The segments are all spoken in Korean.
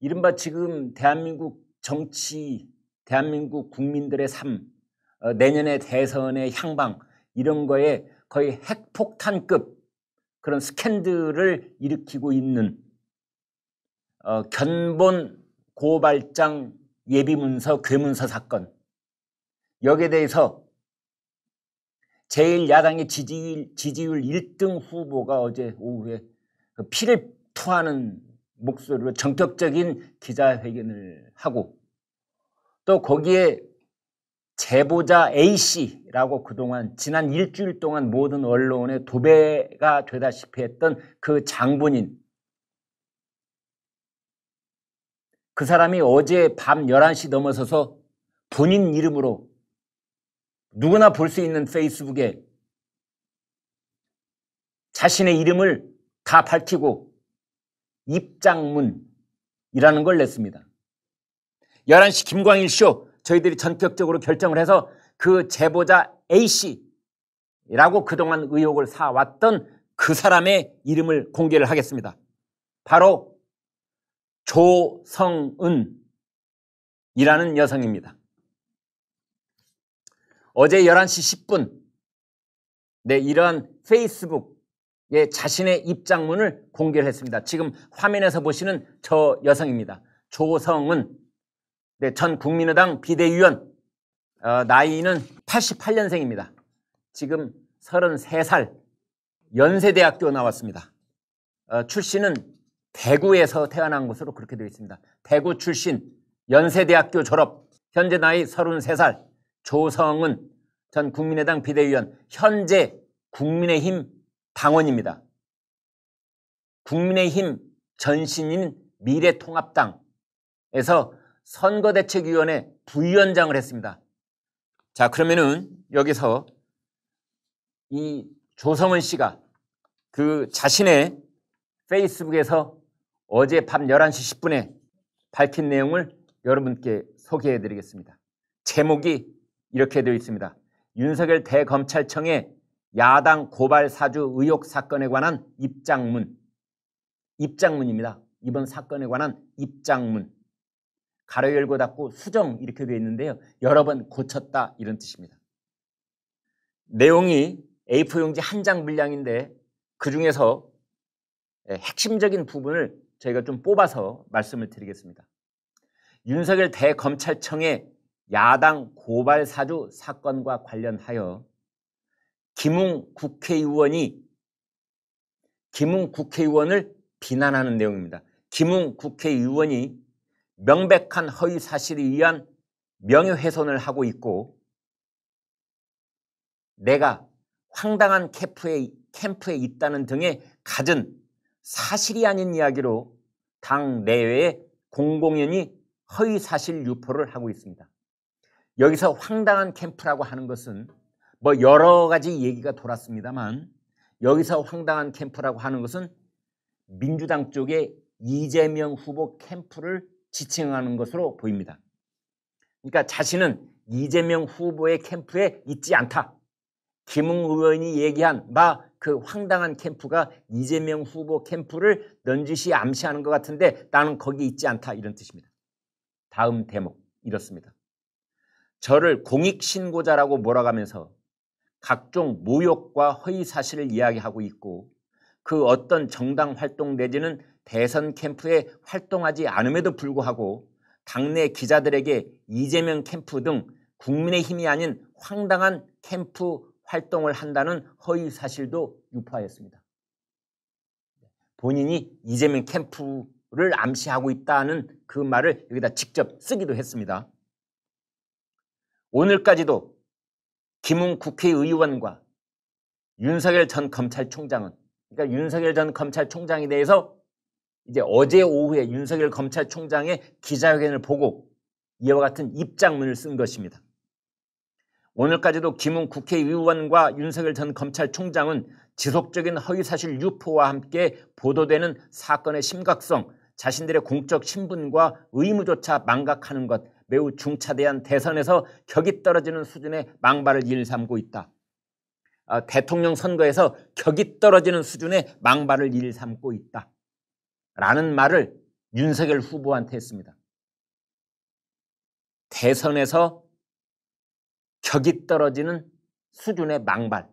이른바 지금 대한민국 정치, 대한민국 국민들의 삶, 내년의 대선의 향방 이런 거에 거의 핵폭탄급 그런 스캔들을 일으키고 있는 견본 고발장 예비문서 괴문서 사건, 여기에 대해서 제1야당의 지지율 1등 후보가 어제 오후에 피를 토하는 목소리로 전격적인 기자회견을 하고, 또 거기에 제보자 A씨라고 그동안 지난 일주일 동안 모든 언론에 도배가 되다시피 했던 그 장본인, 그 사람이 어제 밤 11시 넘어서서 본인 이름으로 누구나 볼 수 있는 페이스북에 자신의 이름을 다 밝히고 입장문이라는 걸 냈습니다. 11시 김광일 쇼 저희들이 전격적으로 결정을 해서 그 제보자 A씨라고 그동안 의혹을 사왔던 그 사람의 이름을 공개를 하겠습니다. 바로 조성은이라는 여성입니다. 어제 11시 10분 이러한 페이스북에 자신의 입장문을 공개를 했습니다. 지금 화면에서 보시는 저 여성입니다. 조성은, 전 국민의당 비대위원, 나이는 88년생입니다. 지금 33살, 연세대학교 나왔습니다. 출신은 대구에서 태어난 것으로 그렇게 되어 있습니다. 대구 출신, 연세대학교 졸업, 현재 나이 33살, 조성은 전 국민의당 비대위원, 현재 국민의힘 당원입니다. 국민의힘 전신인 미래통합당에서 선거대책위원회 부위원장을 했습니다. 자, 그러면은 여기서 이 조성은 씨가 그 자신의 페이스북에서 어제 밤 11시 10분에 밝힌 내용을 여러분께 소개해 드리겠습니다. 제목이 이렇게 되어 있습니다. 윤석열 대검찰청의 야당 고발 사주 의혹 사건에 관한 입장문입니다. 이번 사건에 관한 입장문. 가로 열고 닫고 수정 이렇게 되어 있는데요. 여러 번 고쳤다 이런 뜻입니다. 내용이 A4 용지 한 장 분량인데 그중에서 핵심적인 부분을 저희가 좀 뽑아서 말씀을 드리겠습니다. 윤석열 대검찰청의 야당 고발 사주 사건과 관련하여 김웅 국회의원을 비난하는 내용입니다. 김웅 국회의원이 명백한 허위 사실에 의한 명예훼손을 하고 있고, 내가 황당한 캠프에 있다는 등의 갖은 사실이 아닌 이야기로 당 내외에 공공연히 허위 사실 유포를 하고 있습니다. 여기서 황당한 캠프라고 하는 것은 뭐 여러 가지 얘기가 돌았습니다만, 여기서 황당한 캠프라고 하는 것은 민주당 쪽의 이재명 후보 캠프를 지칭하는 것으로 보입니다. 그러니까 자신은 이재명 후보의 캠프에 있지 않다. 김웅 의원이 얘기한 그 황당한 캠프가 이재명 후보 캠프를 넌지시 암시하는 것 같은데 나는 거기 있지 않다, 이런 뜻입니다. 다음 대목 이렇습니다. 저를 공익신고자라고 몰아가면서 각종 모욕과 허위 사실을 이야기하고 있고, 그 어떤 정당 활동 내지는 대선 캠프에 활동하지 않음에도 불구하고 당내 기자들에게 이재명 캠프 등 국민의힘이 아닌 황당한 캠프 활동을 한다는 허위 사실도 유포하였습니다. 본인이 이재명 캠프를 암시하고 있다는 그 말을 여기다 직접 쓰기도 했습니다. 오늘까지도 김웅 국회의원과 윤석열 전 검찰총장은, 그러니까 윤석열 전 검찰총장에 대해서 이제 어제 오후에 윤석열 검찰총장의 기자회견을 보고 이와 같은 입장문을 쓴 것입니다. 오늘까지도 김웅 국회의원과 윤석열 전 검찰총장은 지속적인 허위사실 유포와 함께 보도되는 사건의 심각성, 자신들의 공적 신분과 의무조차 망각하는 것, 매우 중차대한 대선에서 격이 떨어지는 수준의 망발을 일삼고 있다. 대통령 선거에서 격이 떨어지는 수준의 망발을 일삼고 있다. 라는 말을 윤석열 후보한테 했습니다. 대선에서 격이 떨어지는 수준의 망발.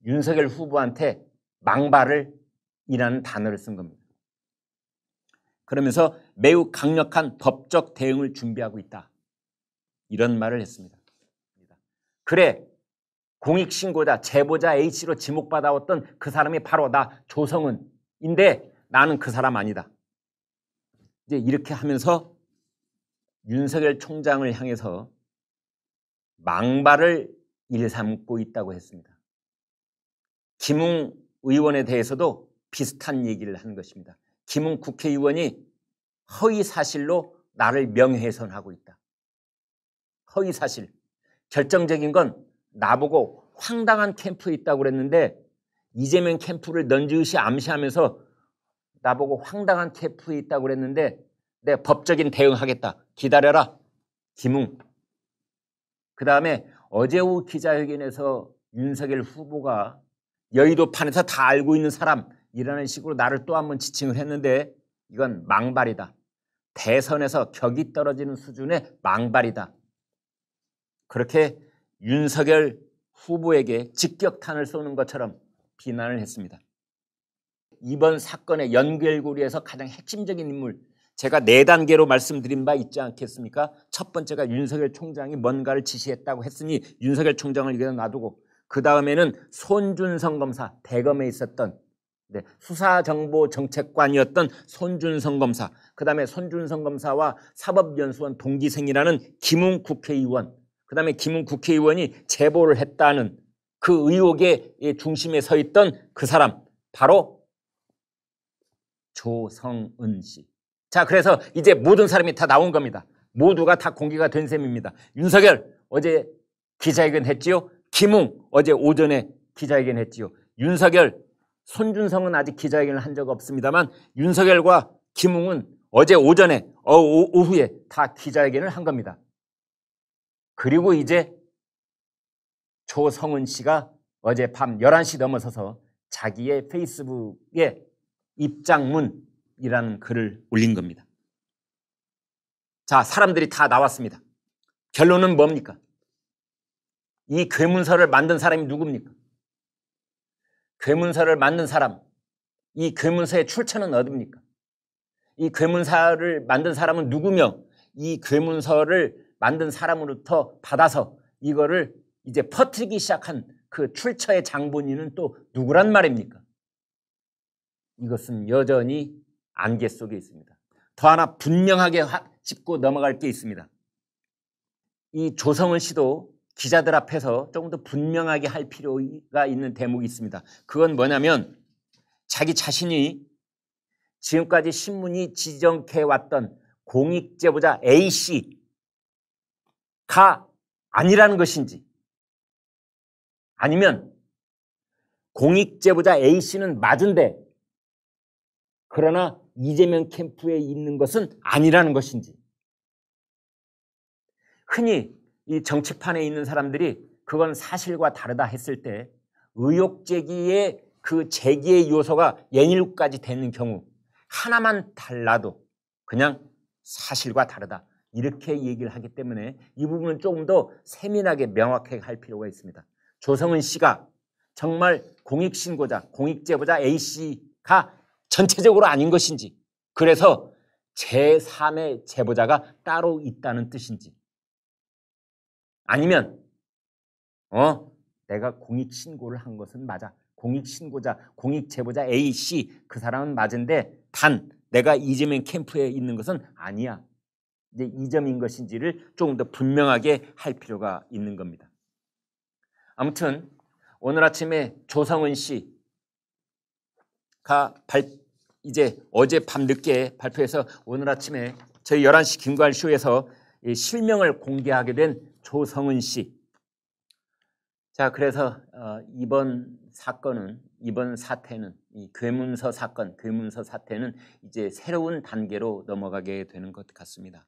윤석열 후보한테 망발을 이라는 단어를 쓴 겁니다. 그러면서 매우 강력한 법적 대응을 준비하고 있다. 이런 말을 했습니다. 그래, 공익신고자, 제보자 A씨로 지목받아왔던 그 사람이 바로 나 조성은인데 나는 그 사람 아니다. 이제 이렇게 하면서 윤석열 총장을 향해서 망발을 일삼고 있다고 했습니다. 김웅 의원에 대해서도 비슷한 얘기를 한 것입니다. 김웅 국회의원이 허위사실로 나를 명예훼손하고 있다. 허위사실. 결정적인 건 나보고 황당한 캠프에 있다고 그랬는데 이재명 캠프를 넌지시 암시하면서 나보고 황당한 캠프에 있다고 그랬는데 내가 법적인 대응하겠다. 기다려라. 김웅. 그 다음에 어제 오후 기자회견에서 윤석열 후보가 여의도판에서 다 알고 있는 사람이라는 식으로 나를 또 한 번 지칭을 했는데 이건 망발이다. 대선에서 격이 떨어지는 수준의 망발이다. 그렇게 윤석열 후보에게 직격탄을 쏘는 것처럼 비난을 했습니다. 이번 사건의 연결고리에서 가장 핵심적인 인물, 제가 4단계로 말씀드린 바 있지 않겠습니까? 첫 번째가 윤석열 총장이 뭔가를 지시했다고 했으니 윤석열 총장을 여기다 놔두고 그 다음에는 손준성 검사, 대검에 있었던 수사정보정책관이었던 손준성 검사, 그 다음에 손준성 검사와 사법연수원 동기생이라는 김웅 국회의원, 그 다음에 김웅 국회의원이 제보를 했다는 그 의혹의 중심에 서 있던 그 사람, 바로 조성은 씨. 자, 그래서 이제 모든 사람이 다 나온 겁니다. 모두가 다 공개가 된 셈입니다. 윤석열 어제 기자회견 했지요. 김웅 어제 오전에 기자회견 했지요. 윤석열, 손준성은 아직 기자회견을 한 적 없습니다만 윤석열과 김웅은 어제 오전에 오후에 다 기자회견을 한 겁니다. 그리고 이제 조성은 씨가 어제 밤 11시 넘어서서 자기의 페이스북에 입장문이라는 글을 올린 겁니다. 자, 사람들이 다 나왔습니다. 결론은 뭡니까? 이 괴문서를 만든 사람이 누굽니까? 괴문서를 만든 사람, 이 괴문서의 출처는 어디입니까? 이 괴문서를 만든 사람은 누구며 이 괴문서를 만든 사람으로부터 받아서 이거를 이제 퍼뜨리기 시작한 그 출처의 장본인은 또 누구란 말입니까? 이것은 여전히 안개 속에 있습니다. 더 하나 분명하게 짚고 넘어갈 게 있습니다. 이 조성은 씨도 기자들 앞에서 조금 더 분명하게 할 필요가 있는 대목이 있습니다. 그건 뭐냐면 자기 자신이 지금까지 신문이 지적해왔던 공익제보자 A씨가 아니라는 것인지, 아니면 공익제보자 A씨는 맞은데 그러나 이재명 캠프에 있는 것은 아니라는 것인지. 흔히 이 정치판에 있는 사람들이 그건 사실과 다르다 했을 때 의혹 제기의 그 제기의 요소가 6가지 되는 경우 하나만 달라도 그냥 사실과 다르다 이렇게 얘기를 하기 때문에 이 부분은 조금 더 세밀하게 명확하게 할 필요가 있습니다. 조성은 씨가 정말 공익신고자, 공익제보자 A씨가 전체적으로 아닌 것인지, 그래서 제3의 제보자가 따로 있다는 뜻인지, 아니면 내가 공익신고를 한 것은 맞아. 공익신고자, 공익제보자 A씨 그 사람은 맞은데 단 내가 이재명 캠프에 있는 것은 아니야. 이제 이 점인 것인지를 조금 더 분명하게 할 필요가 있는 겁니다. 아무튼 오늘 아침에 조성은 씨가 이제 어제 밤늦게 발표해서 오늘 아침에 저희 11시 김관쇼에서 실명을 공개하게 된 조성은 씨. 자, 그래서 이번 사건은, 이번 사태는, 이 괴문서 사건, 괴문서 사태는 이제 새로운 단계로 넘어가게 되는 것 같습니다.